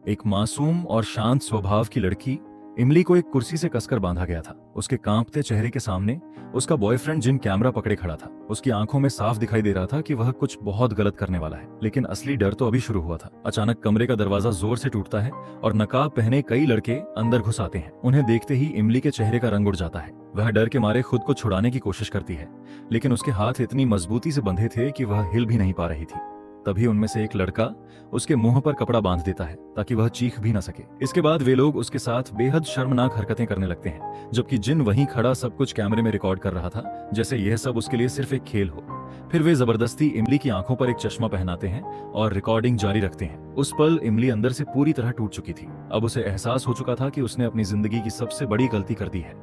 एक मासूम और शांत स्वभाव की लड़की इमली को एक कुर्सी से कसकर बांधा गया था। उसके कांपते चेहरे के सामने उसका बॉयफ्रेंड जिन कैमरा पकड़े खड़ा था। उसकी आंखों में साफ दिखाई दे रहा था कि वह कुछ बहुत गलत करने वाला है, लेकिन असली डर तो अभी शुरू हुआ था। अचानक कमरे का दरवाजा जोर से टूटता है और नकाब पहने कई लड़के अंदर घुस आते हैं। उन्हें देखते ही इमली के चेहरे का रंग उड़ जाता है। वह डर के मारे खुद को छुड़ाने की कोशिश करती है, लेकिन उसके हाथ इतनी मजबूती से बंधे थे कि वह हिल भी नहीं पा रही थी। तभी उनमें से एक लड़का उसके मुंह पर कपड़ा बांध देता है ताकि वह चीख भी न सके। इसके बाद वे लोग उसके साथ बेहद शर्मनाक हरकतें करने लगते हैं, जबकि जिन वहीं खड़ा सब कुछ कैमरे में रिकॉर्ड कर रहा था, जैसे यह सब उसके लिए सिर्फ एक खेल हो। फिर वे जबरदस्ती इमली की आंखों पर एक चश्मा पहनाते हैं और रिकॉर्डिंग जारी रखते हैं। उस पल इमली अंदर से पूरी तरह टूट चुकी थी। अब उसे एहसास हो चुका था कि उसने अपनी जिंदगी की सबसे बड़ी गलती कर दी है।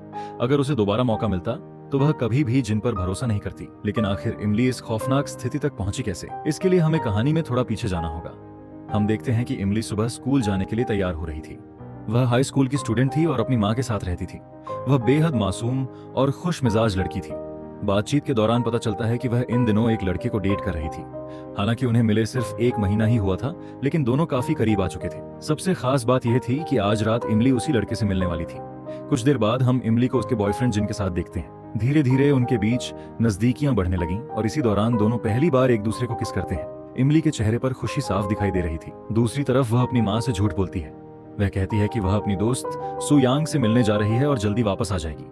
अगर उसे दोबारा मौका मिलता तो वह कभी भी जिन पर भरोसा नहीं करती। लेकिन आखिर इमली इस खौफनाक स्थिति तक पहुंची कैसे? इसके लिए हमें कहानी में थोड़ा पीछे जाना होगा। हम देखते हैं कि इमली सुबह स्कूल जाने के लिए तैयार हो रही थी। वह हाई स्कूल की स्टूडेंट थी और अपनी माँ के साथ रहती थी। वह बेहद मासूम और खुश मिजाज लड़की थी। बातचीत के दौरान पता चलता है कि वह इन दिनों एक लड़के को डेट कर रही थी। हालांकि उन्हें मिले सिर्फ एक महीना ही हुआ था, लेकिन दोनों काफी करीब आ चुके थे। सबसे खास बात यह थी कि आज रात इमली उसी लड़के से मिलने वाली थी। कुछ देर बाद हम इमली को उसके बॉयफ्रेंड जिन के साथ देखते हैं। धीरे धीरे उनके बीच नजदीकियां बढ़ने लगीं और इसी दौरान दोनों पहली बार एक दूसरे को किस करते हैं। इमली के चेहरे पर खुशी साफ दिखाई दे रही थी। दूसरी तरफ वह अपनी माँ से झूठ बोलती है। वह कहती है कि वह अपनी दोस्त सुयांग से मिलने जा रही है और जल्दी वापस आ जाएगी,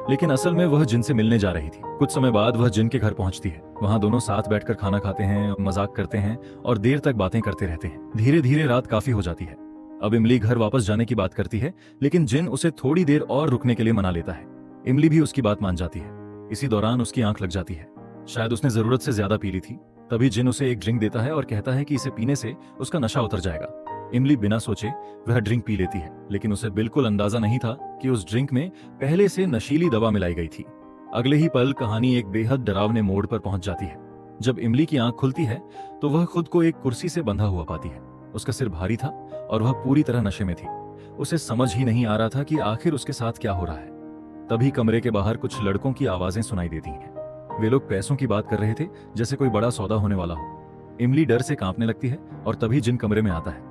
लेकिन असल में वह जिन से मिलने जा रही थी। कुछ समय बाद वह जिन के घर पहुंचती है। वहां दोनों साथ बैठकर खाना खाते हैं, मजाक करते हैं और देर तक बातें करते रहते हैं। धीरे धीरे रात काफी हो जाती है। अब इमली घर वापस जाने की बात करती है, लेकिन जिन उसे थोड़ी देर और रुकने के लिए मना लेता है। इमली भी उसकी बात मान जाती है। इसी दौरान उसकी आंख लग जाती है। शायद उसने जरूरत से ज्यादा पी ली थी। तभी जिन उसे एक ड्रिंक देता है और कहता है कि इसे पीने से उसका नशा उतर जाएगा। इमली बिना सोचे वह ड्रिंक पी लेती है, लेकिन उसे बिल्कुल अंदाजा नहीं था कि उस ड्रिंक में पहले से नशीली दवा मिलाई गई थी। अगले ही पल कहानी एक बेहद डरावने मोड़ पर पहुंच जाती है। जब इमली की आंख खुलती है तो वह खुद को एक कुर्सी से बंधा हुआ पाती है। उसका सिर भारी था और वह पूरी तरह नशे में थी। उसे समझ ही नहीं आ रहा था कि आखिर उसके साथ क्या हो रहा है। तभी कमरे के बाहर कुछ लड़कों की आवाजें सुनाई देती हैं। वे लोग पैसों की बात कर रहे थे, जैसे कोई बड़ा सौदा होने वाला हो। इमली डर से कांपने लगती है और तभी जिन कमरे में आता है,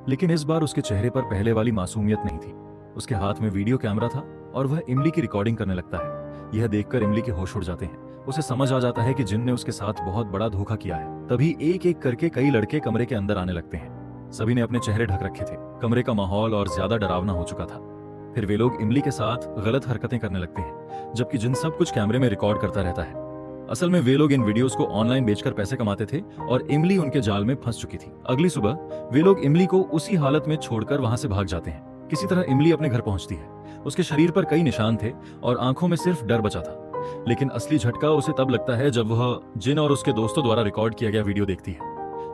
लेकिन इस बार उसके चेहरे पर पहले वाली मासूमियत नहीं थी। उसके हाथ में वीडियो कैमरा था और वह इमली की रिकॉर्डिंग करने लगता है। यह देखकर इमली के होश उड़ जाते हैं। उसे समझ आ जाता है कि जिन ने उसके साथ बहुत बड़ा धोखा किया है। तभी एक एक करके कई लड़के कमरे के अंदर आने लगते हैं। सभी ने अपने चेहरे ढक रखे थे। कमरे का माहौल और ज्यादा डरावना हो चुका था। फिर वे लोग इमली के साथ गलत हरकतें करने लगते हैं, जबकि जिन सब कुछ कैमरे में रिकॉर्ड करता रहता है। असल में वे लोग इन वीडियोस को ऑनलाइन बेचकर पैसे कमाते थे और इमली उनके जाल में फंस चुकी थी। अगली सुबह वे लोग इमली को उसी हालत में छोड़कर वहां से भाग जाते हैं। किसी तरह इमली अपने घर पहुंचती है। उसके शरीर पर कई निशान थे और आंखों में सिर्फ डर बचा था। लेकिन असली झटका उसे तब लगता है जब वह जिन और उसके दोस्तों द्वारा रिकॉर्ड किया गया वीडियो देखती है।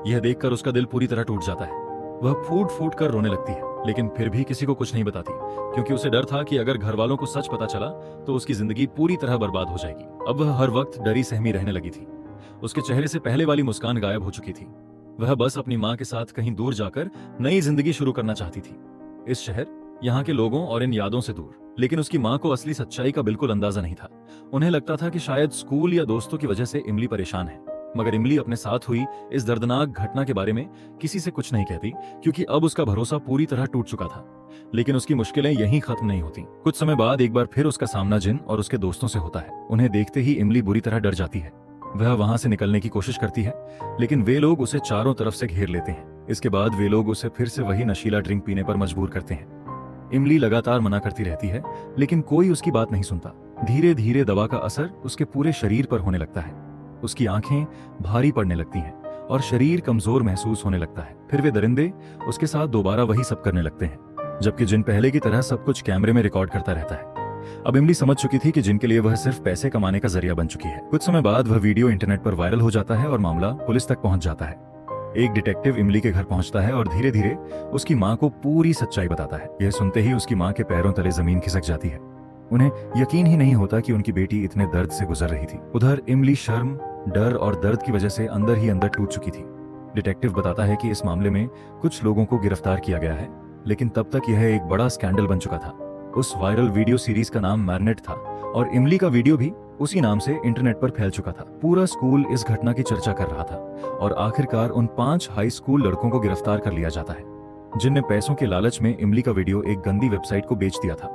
यह देखकर उसका दिल पूरी तरह टूट जाता है। वह फूट फूट कर रोने लगती है, लेकिन फिर भी किसी को कुछ नहीं बताती, क्योंकि उसे डर था कि अगर घर वालों को सच पता चला तो उसकी जिंदगी पूरी तरह बर्बाद हो जाएगी। अब वह हर वक्त डरी सहमी रहने लगी थी। उसके चेहरे से पहले वाली मुस्कान गायब हो चुकी थी। वह बस अपनी माँ के साथ कहीं दूर जाकर नई जिंदगी शुरू करना चाहती थी, इस शहर, यहाँ के लोगों और इन यादों से दूर। लेकिन उसकी माँ को असली सच्चाई का बिल्कुल अंदाजा नहीं था। उन्हें लगता था कि शायद स्कूल या दोस्तों की वजह से इमली परेशान है। मगर इमली अपने साथ हुई इस दर्दनाक घटना के बारे में किसी से कुछ नहीं कहती, क्योंकि अब उसका भरोसा पूरी तरह टूट चुका था। लेकिन उसकी मुश्किलें यहीं खत्म नहीं होती। कुछ समय बाद एक बार फिर उसका सामना जिन और उसके दोस्तों से होता है। उन्हें देखते ही इमली बुरी तरह डर जाती है। वह वहां से निकलने की कोशिश करती है, लेकिन वे लोग उसे चारों तरफ से घेर लेते हैं। इसके बाद वे लोग उसे फिर से वही नशीला ड्रिंक पीने पर मजबूर करते हैं। इमली लगातार मना करती रहती है, लेकिन कोई उसकी बात नहीं सुनता। धीरे धीरे दवा का असर उसके पूरे शरीर पर होने लगता है। उसकी आंखें भारी पड़ने लगती हैं और शरीर कमजोर महसूस होने लगता है। फिर वे दरिंदे उसके साथ दोबारा वही सब करने लगते हैं, जबकि जिन पहले की तरह सब कुछ कैमरे में रिकॉर्ड करता रहता है। अब इमली समझ चुकी थी कि जिनके लिए वह सिर्फ पैसे कमाने का जरिया बन चुकी है। कुछ समय बाद वह वीडियो इंटरनेट पर वायरल हो जाता है और मामला पुलिस तक पहुंच जाता है। एक डिटेक्टिव इमली के घर पहुंचता है और धीरे धीरे उसकी माँ को पूरी सच्चाई बताता है। यह सुनते ही उसकी माँ के पैरों तले जमीन खिसक जाती है। उन्हें यकीन ही नहीं होता कि उनकी बेटी इतने दर्द से गुजर रही थी। उधर इमली शर्म, डर और दर्द की वजह से अंदर ही अंदर टूट चुकी थी। डिटेक्टिव बताता है कि इस मामले में कुछ लोगों को गिरफ्तार किया गया है, लेकिन तब तक यह एक बड़ा स्कैंडल बन चुका था। उस वायरल वीडियो सीरीज का नाम मैरिनेट था और इमली का वीडियो भी उसी नाम से इंटरनेट पर फैल चुका था। पूरा स्कूल इस घटना की चर्चा कर रहा था और आखिरकार उन 5 हाई स्कूल लड़कों को गिरफ्तार कर लिया जाता है। जिन ने पैसों के लालच में इमली का वीडियो एक गंदी वेबसाइट को बेच दिया था।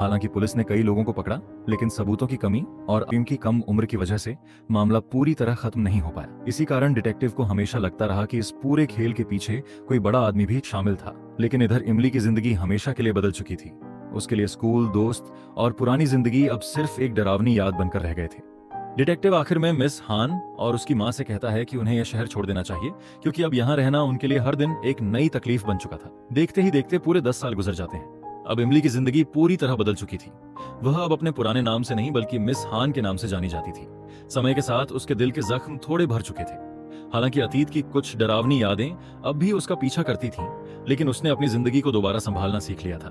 हालांकि पुलिस ने कई लोगों को पकड़ा, लेकिन सबूतों की कमी और उनकी कम उम्र की वजह से मामला पूरी तरह खत्म नहीं हो पाया। इसी कारण डिटेक्टिव को हमेशा लगता रहा कि इस पूरे खेल के पीछे कोई बड़ा आदमी भी शामिल था। लेकिन इधर इमली की जिंदगी हमेशा के लिए बदल चुकी थी। उसके लिए स्कूल, दोस्त और पुरानी जिंदगी अब सिर्फ एक डरावनी याद बनकर रह गए थे। डिटेक्टिव आखिर में मिस हान और उसकी मां से कहता है कि उन्हें यह शहर छोड़ देना चाहिए, क्योंकि अब यहाँ रहना उनके लिए हर दिन एक नई तकलीफ बन चुका था। देखते ही देखते पूरे 10 साल गुजर जाते हैं। अब इमली की जिंदगी पूरी तरह बदल चुकी थी। वह अब अपने पुराने नाम से नहीं बल्कि मिस हान के नाम से जानी जाती थी। समय के साथ उसके दिल के जख्म थोड़े भर चुके थे। हालांकि अतीत की कुछ डरावनी यादें अब भी उसका पीछा करती थीं, लेकिन उसने अपनी जिंदगी को दोबारा संभालना सीख लिया था।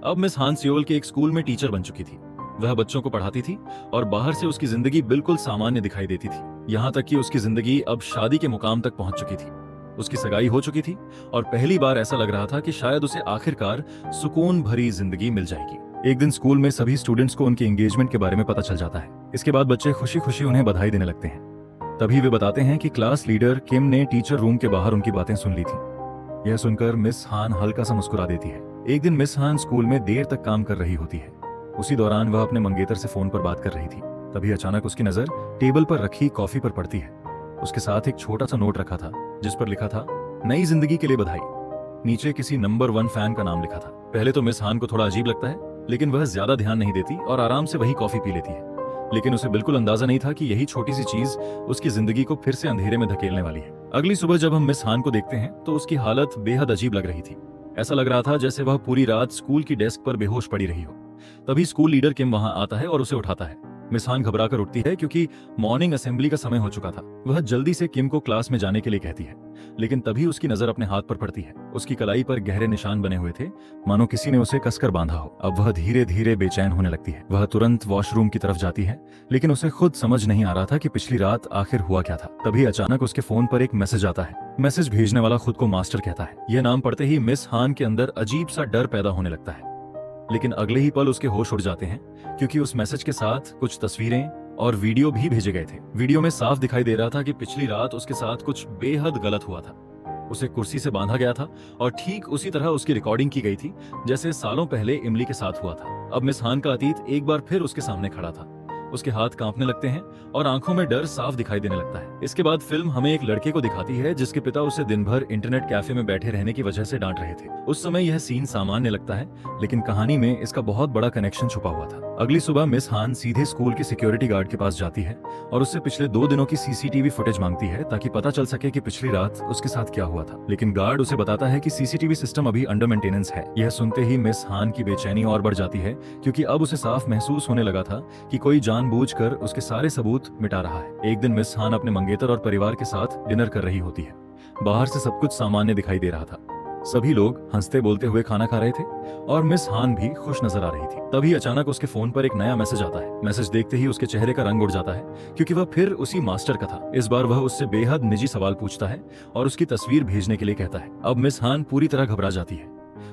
अब मिस हान सियोल के एक स्कूल में टीचर बन चुकी थी। वह बच्चों को पढ़ाती थी और बाहर से उसकी जिंदगी बिल्कुल सामान्य दिखाई देती थी। यहाँ तक कि उसकी जिंदगी अब शादी के मुकाम तक पहुंच चुकी थी। उसकी सगाई हो चुकी थी और पहली बार ऐसा लग रहा था कि शायद उसे आखिरकार सुकून भरी जिंदगी मिल जाएगी। एक दिन स्कूल में सभी स्टूडेंट्स को उनके एंगेजमेंट के बारे में पता चल जाता है। इसके बाद बच्चे खुशी खुशी उन्हें बधाई देने लगते हैं। तभी वे बताते हैं कि क्लास लीडर किम ने टीचर रूम के बाहर उनकी बातें सुन ली थी। यह सुनकर मिस हान हल्का सा मुस्कुरा देती है। एक दिन मिस हान स्कूल में देर तक काम कर रही होती है। उसी दौरान वह अपने मंगेतर से फोन पर बात कर रही थी। तभी अचानक उसकी नजर टेबल पर रखी कॉफी पर पड़ती है। उसके साथ एक छोटा सा नोट रखा था जिस पर लिखा था, नई जिंदगी के लिए बधाई। नीचे किसी नंबर 1 फैन का नाम लिखा था। पहले तो मिस हान को थोड़ा अजीब लगता है, लेकिन वह ज्यादा ध्यान नहीं देती और आराम से वही कॉफी पी लेती है। लेकिन उसे बिल्कुल अंदाजा नहीं था कि यही छोटी सी चीज उसकी जिंदगी को फिर से अंधेरे में धकेलने वाली है। अगली सुबह जब हम मिस हान को देखते हैं तो उसकी हालत बेहद अजीब लग रही थी। ऐसा लग रहा था जैसे वह पूरी रात स्कूल की डेस्क पर बेहोश पड़ी रही हो। तभी स्कूल लीडर किम वहां आता है और उसे उठाता है। मिस हान घबरा कर उठती है क्योंकि मॉर्निंग असेंबली का समय हो चुका था। वह जल्दी से किम को क्लास में जाने के लिए कहती है, लेकिन तभी उसकी नजर अपने हाथ पर पड़ती है। उसकी कलाई पर गहरे निशान बने हुए थे, मानो किसी ने उसे कसकर बांधा हो। अब वह धीरे धीरे बेचैन होने लगती है। वह तुरंत वॉशरूम की तरफ जाती है, लेकिन उसे खुद समझ नहीं आ रहा था कि पिछली रात आखिर हुआ क्या था। तभी अचानक उसके फोन पर एक मैसेज आता है। मैसेज भेजने वाला खुद को मास्टर कहता है। यह नाम पढ़ते ही मिस हान के अंदर अजीब सा डर पैदा होने लगता है, लेकिन अगले ही पल उसके होश उड़ जाते हैं, क्योंकि उस मैसेज के साथ कुछ तस्वीरें और वीडियो भी भेजे गए थे। वीडियो में साफ दिखाई दे रहा था कि पिछली रात उसके साथ कुछ बेहद गलत हुआ था। उसे कुर्सी से बांधा गया था और ठीक उसी तरह उसकी रिकॉर्डिंग की गई थी जैसे सालों पहले इमली के साथ हुआ था। अब मिस हान का अतीत एक बार फिर उसके सामने खड़ा था। उसके हाथ कांपने लगते हैं और आंखों में डर साफ दिखाई देने लगता है। इसके बाद फिल्म हमें एक लड़के को दिखाती है जिसके पिता उसे दिन भर इंटरनेट कैफे में बैठे रहने की वजह से डांट रहे थे। उस समय यह सीन सामान्य लगता है, लेकिन कहानी में इसका बहुत बड़ा कनेक्शन छुपा हुआ था। अगली सुबह मिस हान सीधे स्कूल के सिक्योरिटी गार्ड के पास जाती है और उससे पिछले 2 दिनों की सीसीटीवी फुटेज मांगती है ताकि पता चल सके कि पिछली रात उसके साथ क्या हुआ था। लेकिन गार्ड उसे बताता है कि सीसीटीवी सिस्टम अभी अंडर मेंटेनेंस है। यह सुनते ही मिस हान की बेचैनी और बढ़ जाती है, क्योंकि अब उसे साफ महसूस होने लगा था कि कोई जानबूझकर उसके सारे सबूत मिटा रहा है। एक दिन मिस हान अपने मंगेतर और परिवार के साथ डिनर कर रही होती है। बाहर से सब कुछ सामान्य दिखाई दे रहा था। सभी लोग हंसते बोलते हुए खाना खा रहे थे और मिस हान भी खुश नजर आ रही थी। तभी अचानक उसके फोन पर एक नया मैसेज आता है। मैसेज देखते ही उसके चेहरे का रंग उड़ जाता है, क्योंकि वह फिर उसी मास्टर का था। इस बार वह उससे बेहद निजी सवाल पूछता है और उसकी तस्वीर भेजने के लिए कहता है। अब मिस हान पूरी तरह घबरा जाती है।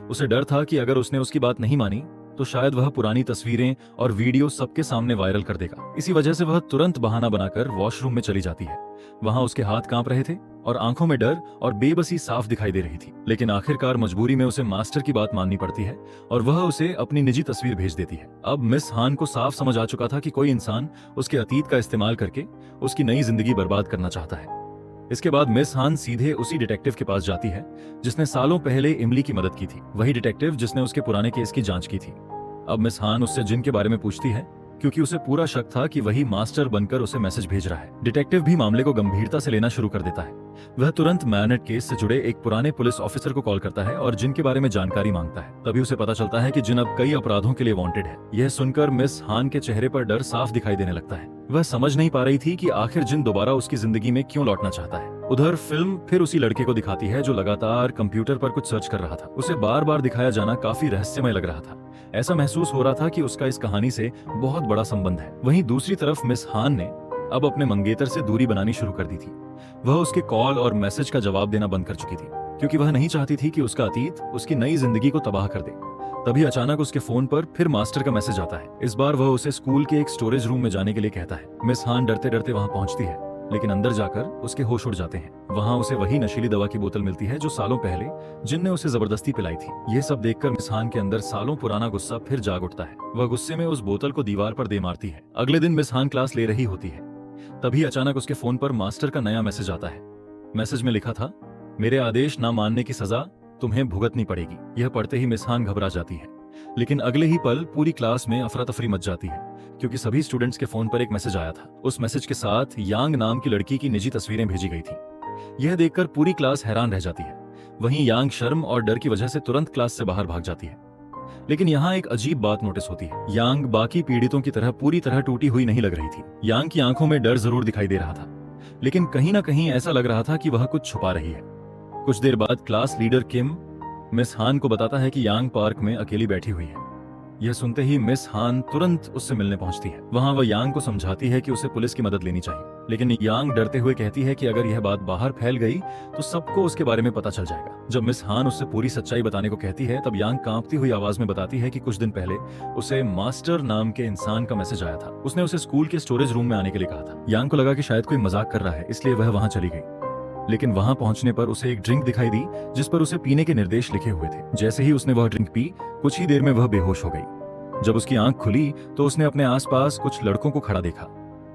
उसे डर था कि अगर उसने उसकी बात नहीं मानी तो शायद वह पुरानी तस्वीरें और वीडियो सबके सामने वायरल कर देगा। इसी वजह से वह तुरंत बहाना बनाकर वॉशरूम में चली जाती है। वहां उसके हाथ कांप रहे थे और आंखों में डर और बेबसी साफ दिखाई दे रही थी। लेकिन आखिरकार मजबूरी में उसे मास्टर की बात माननी पड़ती है और वह उसे अपनी निजी तस्वीर भेज देती है। अब मिस हान को साफ समझ आ चुका था कि कोई इंसान उसके अतीत का इस्तेमाल करके उसकी नई जिंदगी बर्बाद करना चाहता है। इसके बाद मिस हान सीधे उसी डिटेक्टिव के पास जाती है जिसने सालों पहले इमली की मदद की थी। वही डिटेक्टिव जिसने उसके पुराने केस की जांच की थी। अब मिस हान उससे जिन के बारे में पूछती है, क्योंकि उसे पूरा शक था कि वही मास्टर बनकर उसे मैसेज भेज रहा है। डिटेक्टिव भी मामले को गंभीरता से लेना शुरू कर देता है। वह तुरंत मैनेट केस से जुड़े एक पुराने पुलिस ऑफिसर को कॉल करता है और जिन के बारे में जानकारी मांगता है। तभी उसे पता चलता है कि जिन अब कई अपराधों के लिए वांटेड है। यह सुनकर मिस हान के चेहरे पर डर साफ दिखाई देने लगता है। वह समझ नहीं पा रही थी कि आखिर जिन दोबारा उसकी जिंदगी में क्यों लौटना चाहता है। उधर फिल्म फिर उसी लड़के को दिखाती है जो लगातार कंप्यूटर पर कुछ सर्च कर रहा था। उसे बार बार दिखाया जाना काफी रहस्यमय लग रहा था। ऐसा महसूस हो रहा था कि उसका इस कहानी से बहुत बड़ा संबंध है। वहीं दूसरी तरफ मिस हान ने अब अपने मंगेतर से दूरी बनानी शुरू कर दी थी। वह उसके कॉल और मैसेज का जवाब देना बंद कर चुकी थी, क्योंकि वह नहीं चाहती थी कि उसका अतीत उसकी नई जिंदगी को तबाह कर दे। तभी अचानक उसके फोन पर फिर मास्टर का मैसेज आता है। इस बार वह उसे स्कूल के एक स्टोरेज रूम में जाने के लिए कहता है। मिस हान डरते डरते वहां पहुंचती है, लेकिन अंदर जाकर उसके होश उड़ जाते हैं। वहाँ उसे वही नशीली दवा की बोतल मिलती है जो सालों पहले जिन ने उसे जबरदस्ती पिलाई थी। यह सब देखकर मिस हान के अंदर सालों पुराना गुस्सा फिर जाग उठता है। वह गुस्से में उस बोतल को दीवार पर दे मारती है। अगले दिन मिस हान क्लास ले रही होती है, तभी अचानक उसके फोन पर मास्टर का नया मैसेज आता है। मैसेज में लिखा था, मेरे आदेश ना मानने की सजा तुम्हें भुगतनी पड़ेगी। यह पढ़ते ही मिस हान घबरा जाती है, लेकिन अगले ही पल पूरी क्लास में अफरा तफरी मच जाती है, क्योंकि सभी स्टूडेंट्स के फोन पर एक मैसेज आया था। उस मैसेज के साथ यांग नाम की लड़की की निजी तस्वीरें भेजी गई थी। यह देखकर पूरी क्लास हैरान रह जाती है। वहीं यांग शर्म और डर की वजह से तुरंत क्लास से बाहर भाग जाती है। लेकिन यहाँ एक अजीब बात नोटिस होती है। यांग बाकी पीड़ितों की तरह पूरी तरह टूटी हुई नहीं लग रही थी। यांग की आंखों में डर जरूर दिखाई दे रहा था, लेकिन कहीं ना कहीं ऐसा लग रहा था कि वह कुछ छुपा रही है। कुछ देर बाद क्लास लीडर किम मिस हान को बताता है कि यांग पार्क में अकेली बैठी हुई है। यह सुनते ही मिस हान तुरंत उससे मिलने पहुंचती है। वहां वह यांग को समझाती है कि उसे पुलिस की मदद लेनी चाहिए, लेकिन यांग डरते हुए कहती है कि अगर यह बात बाहर फैल गई तो सबको उसके बारे में पता चल जाएगा। जब मिस हान उससे पूरी सच्चाई बताने को कहती है, तब यांग कांपती हुई आवाज में बताती है कि कुछ दिन पहले उसे मास्टर नाम के इंसान का मैसेज आया था। उसने उसे स्कूल के स्टोरेज रूम में आने के लिए कहा था। यांग को लगा कि शायद कोई मजाक कर रहा है, इसलिए वह वहां चली गई। लेकिन वहां पहुंचने पर उसे एक ड्रिंक दिखाई दी जिस पर उसे पीने के निर्देश लिखे हुए थे। जैसे ही उसने वह ड्रिंक पी, कुछ ही देर में वह बेहोश हो गई। जब उसकी आंख खुली तो उसने अपने आसपास कुछ लड़कों को खड़ा देखा।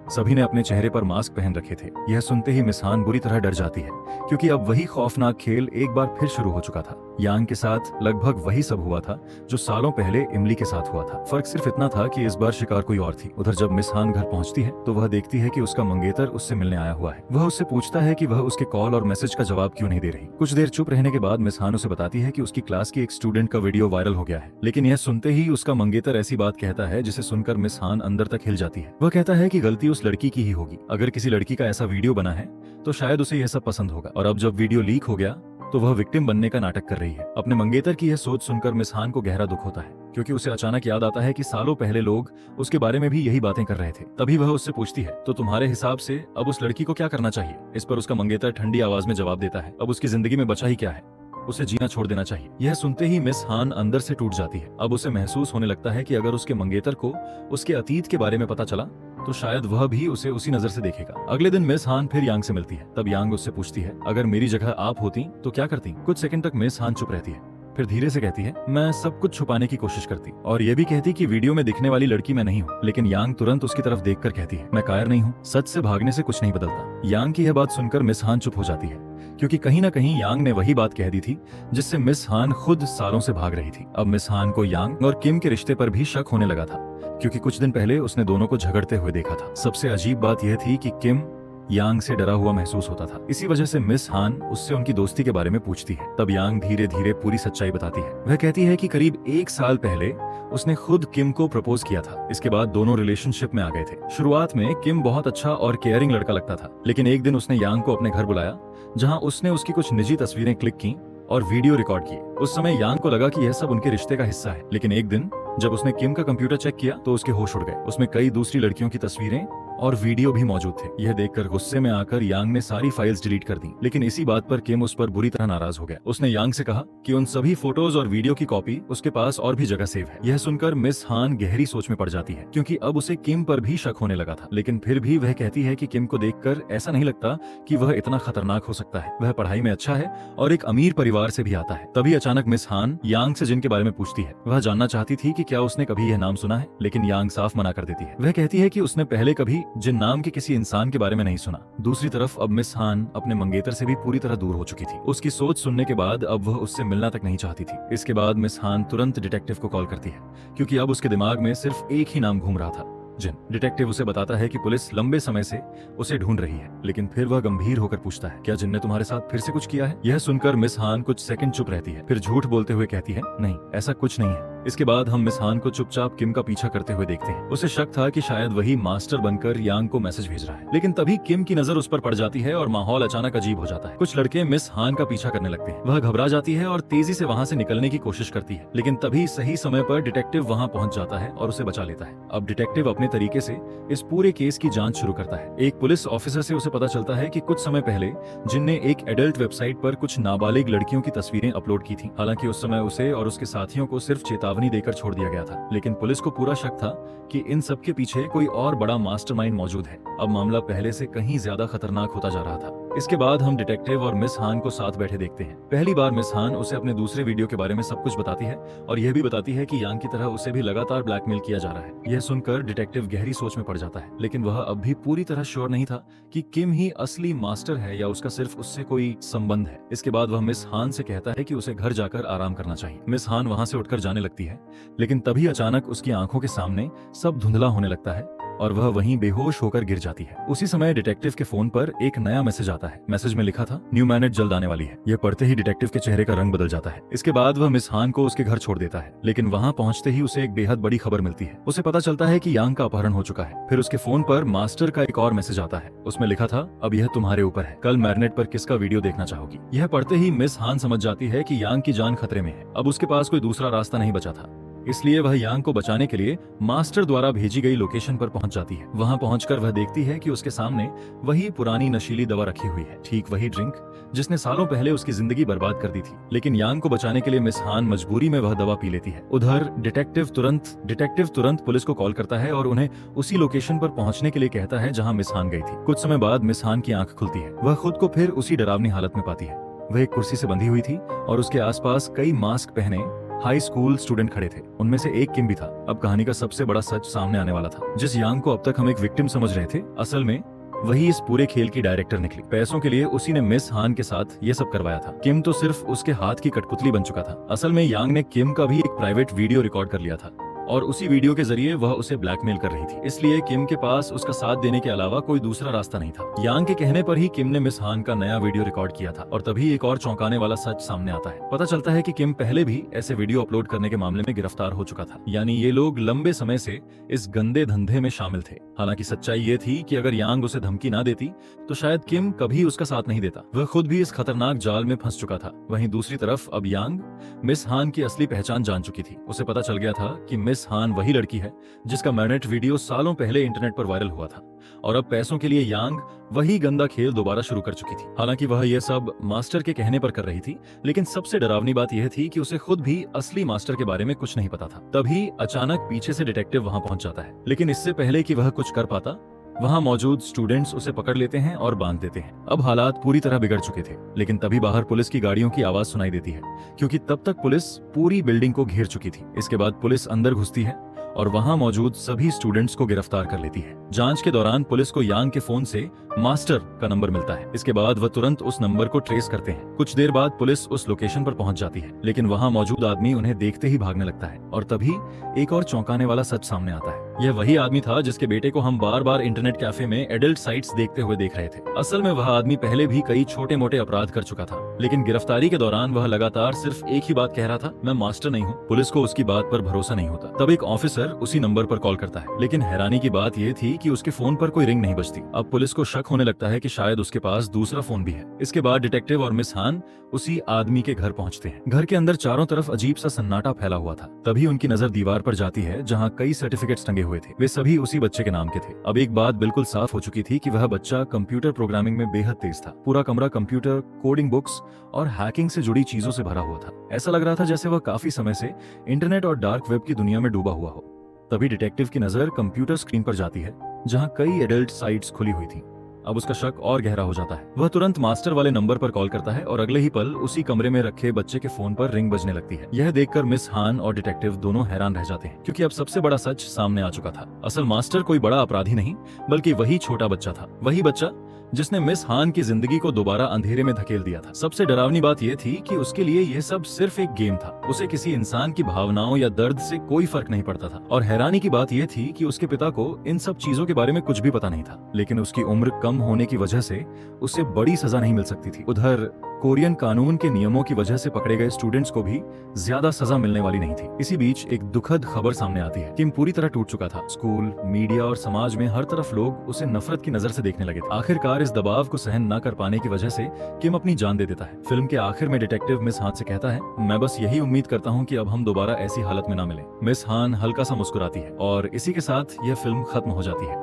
सभी ने अपने चेहरे पर मास्क पहन रखे थे। यह सुनते ही मिस हान बुरी तरह डर जाती है, क्योंकि अब वही खौफनाक खेल एक बार फिर शुरू हो चुका था। यांग के साथ लगभग वही सब हुआ था जो सालों पहले इमली के साथ हुआ था। फर्क सिर्फ इतना था कि इस बार शिकार कोई और थी। उधर जब मिस हान घर पहुंचती है तो वह देखती है कि उसका मंगेतर उससे मिलने आया हुआ है। वह उससे पूछता है कि वह उसके कॉल और मैसेज का जवाब क्यों नहीं दे रही। कुछ देर चुप रहने के बाद मिस हान उसे बताती है कि उसकी क्लास की एक स्टूडेंट का वीडियो वायरल हो गया है। लेकिन यह सुनते ही उसका मंगेतर ऐसी बात कहता है जिसे सुनकर मिस हान अंदर तक हिल जाती है। वह कहता है कि गलती उस लड़की की ही होगी। अगर किसी लड़की का ऐसा वीडियो बना है तो शायद उसे यह सब पसंद होगा, और अब जब वीडियो लीक हो गया तो वह विक्टिम बनने का नाटक कर रही है। अपने मंगेतर की यह सोच सुनकर मिस हान को गहरा दुख होता है, क्योंकि उसे अचानक याद आता है कि सालों पहले लोग उसके बारे में भी यही बातें कर रहे थे। तभी वह उससे पूछती है, तो तुम्हारे हिसाब से अब उस लड़की को क्या करना चाहिए? इस पर उसका मंगेतर ठंडी आवाज में जवाब देता है, अब उसकी जिंदगी में बचा ही क्या है, उसे जीना छोड़ देना चाहिए। यह सुनते ही मिस हान अंदर से टूट जाती है। अब उसे महसूस होने लगता है कि अगर उसके मंगेतर को उसके अतीत के बारे में पता चला तो शायद वह भी उसे उसी नजर से देखेगा। अगले दिन मिस हान फिर यांग से मिलती है। तब यांग उससे पूछती है, अगर मेरी जगह आप होती तो क्या करती? कुछ सेकंड तक मिस हान चुप रहती है, फिर धीरे से कहती है, मैं सब कुछ छुपाने की कोशिश करती, और ये भी कहती कि वीडियो में दिखने वाली लड़की मैं नहीं हूँ। लेकिन यांग तुरंत उसकी तरफ देखकर कहती है, मैं कायर नहीं हूँ, सच से भागने से कुछ नहीं बदलता। यांग की यह बात सुनकर मिस हान चुप हो जाती है, क्योंकि कहीं ना कहीं यांग ने वही बात कह दी थी जिससे मिस हान खुद सालों से भाग रही थी। अब मिस हान को यांग और किम के रिश्ते पर भी शक होने लगा था, क्योंकि कुछ दिन पहले उसने दोनों को झगड़ते हुए देखा था। सबसे अजीब बात यह थी कि किम यांग से डरा हुआ महसूस होता था। इसी वजह से मिस हान उससे उनकी दोस्ती के बारे में पूछती है। तब यांग धीरे धीरे पूरी सच्चाई बताती है। वह कहती है कि करीब 1 साल पहले उसने खुद किम को प्रपोज किया था। इसके बाद दोनों रिलेशनशिप में आ गए थे। शुरुआत में किम बहुत अच्छा और केयरिंग लड़का लगता था, लेकिन एक दिन उसने यांग को अपने घर बुलाया, जहां उसने उसकी कुछ निजी तस्वीरें क्लिक की और वीडियो रिकॉर्ड किए। उस समय यांग को लगा कि यह सब उनके रिश्ते का हिस्सा है, लेकिन एक दिन जब उसने किम का कंप्यूटर चेक किया तो उसके होश उड़ गए। उसमें कई दूसरी लड़कियों की तस्वीरें और वीडियो भी मौजूद थे। यह देखकर गुस्से में आकर यांग ने सारी फाइल्स डिलीट कर दी, लेकिन इसी बात पर किम उस पर बुरी तरह नाराज हो गया। उसने यांग से कहा कि उन सभी फोटोज और वीडियो की कॉपी उसके पास और भी जगह सेव है। यह सुनकर मिस हान गहरी सोच में पड़ जाती है, क्योंकि अब उसे किम पर भी शक होने लगा था। लेकिन फिर भी वह कहती है कि किम को देखकर ऐसा नहीं लगता कि वह इतना खतरनाक हो सकता है। वह पढ़ाई में अच्छा है और एक अमीर परिवार से भी आता है। तभी अचानक मिस हान यांग से जिन के बारे में पूछती है। वह जानना चाहती थी कि क्या उसने कभी यह नाम सुना है, लेकिन यांग साफ मना कर देती है। वह कहती है कि उसने पहले कभी जिन नाम के किसी इंसान के बारे में नहीं सुना। दूसरी तरफ अब मिस हान अपने मंगेतर से भी पूरी तरह दूर हो चुकी थी। उसकी सोच सुनने के बाद अब वह उससे मिलना तक नहीं चाहती थी। इसके बाद मिस हान तुरंत डिटेक्टिव को कॉल करती है, क्योंकि अब उसके दिमाग में सिर्फ एक ही नाम घूम रहा था, जिन। डिटेक्टिव उसे बताता है कि पुलिस लंबे समय से उसे ढूंढ रही है, लेकिन फिर वह गंभीर होकर पूछता है, क्या जिन ने तुम्हारे साथ फिर से कुछ किया है? यह सुनकर मिस हान कुछ सेकंड चुप रहती है, फिर झूठ बोलते हुए कहती है, नहीं, ऐसा कुछ नहीं है। इसके बाद हम मिस हान को चुपचाप किम का पीछा करते हुए देखते हैं। उसे शक था कि शायद वही मास्टर बनकर यांग को मैसेज भेज रहा है, लेकिन तभी किम की नजर उस पर पड़ जाती है और माहौल अचानक अजीब हो जाता है। कुछ लड़के मिस हान का पीछा करने लगते हैं। वह घबरा जाती है और तेजी से वहां से निकलने की कोशिश करती है, लेकिन तभी सही समय पर डिटेक्टिव वहां पहुंच जाता है और उसे बचा लेता है। अब डिटेक्टिव अपने तरीके से इस पूरे केस की जांच शुरू करता है। एक पुलिस ऑफिसर से उसे पता चलता है कि कुछ समय पहले जिन ने एक एडल्ट वेबसाइट पर कुछ नाबालिग लड़कियों की तस्वीरें अपलोड की थी। हालांकि उस समय उसे और उसके साथियों को सिर्फ चेतावनी चेतावनी देकर छोड़ दिया गया था, लेकिन पुलिस को पूरा शक था कि इन सब के पीछे कोई और बड़ा मास्टरमाइंड मौजूद है। अब मामला पहले से कहीं ज्यादा खतरनाक होता जा रहा था। इसके बाद हम डिटेक्टिव और मिस हान को साथ बैठे देखते हैं। पहली बार मिस हान उसे अपने दूसरे वीडियो के बारे में सब कुछ बताती है और यह भी बताती है कि यांग की तरह उसे भी लगातार ब्लैकमेल किया जा रहा है। यह सुनकर डिटेक्टिव गहरी सोच में पड़ जाता है, लेकिन वह अब भी पूरी तरह श्योर नहीं था कि किम ही असली मास्टर है या उसका सिर्फ उससे कोई संबंध है। इसके बाद वह मिस हान से कहता है कि उसे घर जाकर आराम करना चाहिए। मिस हान वहां से उठकर जाने लगती है, लेकिन तभी अचानक उसकी आंखों के सामने सब धुंधला होने लगता है और वह वहीं बेहोश होकर गिर जाती है। उसी समय डिटेक्टिव के फोन पर एक नया मैसेज आता है। मैसेज में लिखा था, न्यू मैनेज जल्द आने वाली है। यह पढ़ते ही डिटेक्टिव के चेहरे का रंग बदल जाता है। इसके बाद वह मिस हान को उसके घर छोड़ देता है, लेकिन वहां पहुंचते ही उसे एक बेहद बड़ी खबर मिलती है। उसे पता चलता है कि यांग का अपहरण हो चुका है। फिर उसके फोन पर मास्टर का एक और मैसेज आता है। उसमें लिखा था, अब यह तुम्हारे ऊपर है, कल मैरिनेट पर किसका वीडियो देखना चाहोगी। यह पढ़ते ही मिस हान समझ जाती है कि यांग की जान खतरे में है। अब उसके पास कोई दूसरा रास्ता नहीं बचा था, इसलिए वह यांग को बचाने के लिए मास्टर द्वारा भेजी गई लोकेशन पर पहुंच जाती है। वहां पहुंचकर वह देखती है कि उसके सामने वही पुरानी नशीली दवा रखी हुई है, ठीक वही ड्रिंक जिसने सालों पहले उसकी जिंदगी बर्बाद कर दी थी। लेकिन यांग को बचाने के लिए मिस हान मजबूरी में वह दवा पी लेती है। उधर डिटेक्टिव तुरंत पुलिस को कॉल करता है और उन्हें उसी लोकेशन पर पहुंचने के लिए कहता है जहां मिस हान गई थी। कुछ समय बाद मिस हान की आंख खुलती है। वह खुद को फिर उसी डरावनी हालत में पाती है। वह एक कुर्सी से बंधी हुई थी और उसके आसपास कई मास्क पहने हाई स्कूल स्टूडेंट खड़े थे। उनमें से एक किम भी था। अब कहानी का सबसे बड़ा सच सामने आने वाला था। जिस यांग को अब तक हम एक विक्टिम समझ रहे थे, असल में वही इस पूरे खेल की डायरेक्टर निकली। पैसों के लिए उसी ने मिस हान के साथ ये सब करवाया था। किम तो सिर्फ उसके हाथ की कठपुतली बन चुका था। असल में यांग ने किम का भी एक प्राइवेट वीडियो रिकॉर्ड कर लिया था और उसी वीडियो के जरिए वह उसे ब्लैकमेल कर रही थी। इसलिए किम के पास उसका साथ देने के अलावा कोई दूसरा रास्ता नहीं था। यांग के कहने पर ही किम ने मिस हान का नया वीडियो रिकॉर्ड किया था और तभी एक और चौंकाने वाला सच सामने आता है। पता चलता है कि किम पहले भी ऐसे वीडियो अपलोड करने के मामले में गिरफ्तार हो चुका था। यानी ये लोग लंबे समय से इस गंदे धंधे में शामिल थे। हालांकि सच्चाई ये थी कि अगर यांग उसे धमकी ना देती तो शायद किम कभी उसका साथ नहीं देता। वह खुद भी इस खतरनाक जाल में फंस चुका था। वहीं दूसरी तरफ अब यांग मिस हान की असली पहचान जान चुकी थी। उसे पता चल गया था कि मिस हान वही लड़की है जिसका मैरिनेट वीडियो सालों पहले इंटरनेट पर वायरल हुआ था और अब पैसों के लिए यांग वही गंदा खेल दोबारा शुरू कर चुकी थी। हालांकि वह यह सब मास्टर के कहने पर कर रही थी, लेकिन सबसे डरावनी बात यह थी कि उसे खुद भी असली मास्टर के बारे में कुछ नहीं पता था। तभी अचानक पीछे से डिटेक्टिव वहां पहुंच जाता है, लेकिन इससे पहले कि वह कुछ कर पाता, वहां मौजूद स्टूडेंट्स उसे पकड़ लेते हैं और बांध देते हैं। अब हालात पूरी तरह बिगड़ चुके थे, लेकिन तभी बाहर पुलिस की गाड़ियों की आवाज सुनाई देती है, क्योंकि तब तक पुलिस पूरी बिल्डिंग को घेर चुकी थी। इसके बाद पुलिस अंदर घुसती है और वहां मौजूद सभी स्टूडेंट्स को गिरफ्तार कर लेती है। जांच के दौरान पुलिस को यांग के फोन से मास्टर का नंबर मिलता है। इसके बाद वह तुरंत उस नंबर को ट्रेस करते हैं। कुछ देर बाद पुलिस उस लोकेशन पर पहुंच जाती है, लेकिन वहां मौजूद आदमी उन्हें देखते ही भागने लगता है और तभी एक और चौंकाने वाला सच सामने आता है। यह वही आदमी था जिसके बेटे को हम बार बार इंटरनेट कैफे में एडल्ट साइट्स देखते हुए देख रहे थे। असल में वह आदमी पहले भी कई छोटे मोटे अपराध कर चुका था, लेकिन गिरफ्तारी के दौरान वह लगातार सिर्फ एक ही बात कह रहा था, मैं मास्टर नहीं हूँ। पुलिस को उसकी बात पर भरोसा नहीं होता। तब एक ऑफिसर उसी नंबर पर कॉल करता है, लेकिन हैरानी की बात यह थी कि उसके फोन पर कोई रिंग नहीं बजती। अब पुलिस को शक होने लगता है कि शायद उसके पास दूसरा फोन भी है। इसके बाद डिटेक्टिव और मिस हान उसी आदमी के घर पहुंचते हैं। घर के अंदर चारों तरफ अजीब सा सन्नाटा फैला हुआ था। तभी उनकी नजर दीवार पर जाती है जहां कई सर्टिफिकेट्स टंगे हुए थे। वे सभी उसी बच्चे के नाम के थे। अब एक बात बिल्कुल साफ हो चुकी थी कि वह बच्चा कंप्यूटर प्रोग्रामिंग में बेहद तेज था। पूरा कमरा कंप्यूटर, कोडिंग बुक्स और हैकिंग से जुड़ी चीजों से भरा हुआ था। ऐसा लग रहा था जैसे वह काफी समय से इंटरनेट और डार्क वेब की दुनिया में डूबा हुआ हो। तभी डिटेक्टिव की नजर कंप्यूटर स्क्रीन पर जाती है जहां कई एडल्ट साइट्स खुली हुई थी। अब उसका शक और गहरा हो जाता है। वह तुरंत मास्टर वाले नंबर पर कॉल करता है और अगले ही पल उसी कमरे में रखे बच्चे के फोन पर रिंग बजने लगती है। यह देखकर मिस हान और डिटेक्टिव दोनों हैरान रह जाते हैं, क्योंकि अब सबसे बड़ा सच सामने आ चुका था। असल मास्टर कोई बड़ा अपराधी नहीं, बल्कि वही छोटा बच्चा था। वही बच्चा जिसने मिस हान की जिंदगी को दोबारा अंधेरे में धकेल दिया था। सबसे डरावनी बात यह थी कि उसके लिए यह सब सिर्फ एक गेम था। उसे किसी इंसान की भावनाओं या दर्द से कोई फर्क नहीं पड़ता था। और हैरानी की बात यह थी कि उसके पिता को इन सब चीजों के बारे में कुछ भी पता नहीं था, लेकिन उसकी उम्र कम होने की वजह से उसे बड़ी सजा नहीं मिल सकती थी। उधर कोरियन कानून के नियमों की वजह से पकड़े गए स्टूडेंट्स को भी ज्यादा सजा मिलने वाली नहीं थी। इसी बीच एक दुखद खबर सामने आती है। किम पूरी तरह टूट चुका था। स्कूल, मीडिया और समाज में हर तरफ लोग उसे नफरत की नजर से देखने लगे थे। आखिरकार इस दबाव को सहन न कर पाने की वजह से किम अपनी जान दे देता है। फिल्म के आखिर में डिटेक्टिव मिस हान से कहता है, मैं बस यही उम्मीद करता हूँ कि अब हम दोबारा ऐसी हालत में ना मिले। मिस हान हल्का सा मुस्कुराती है और इसी के साथ यह फिल्म खत्म हो जाती है।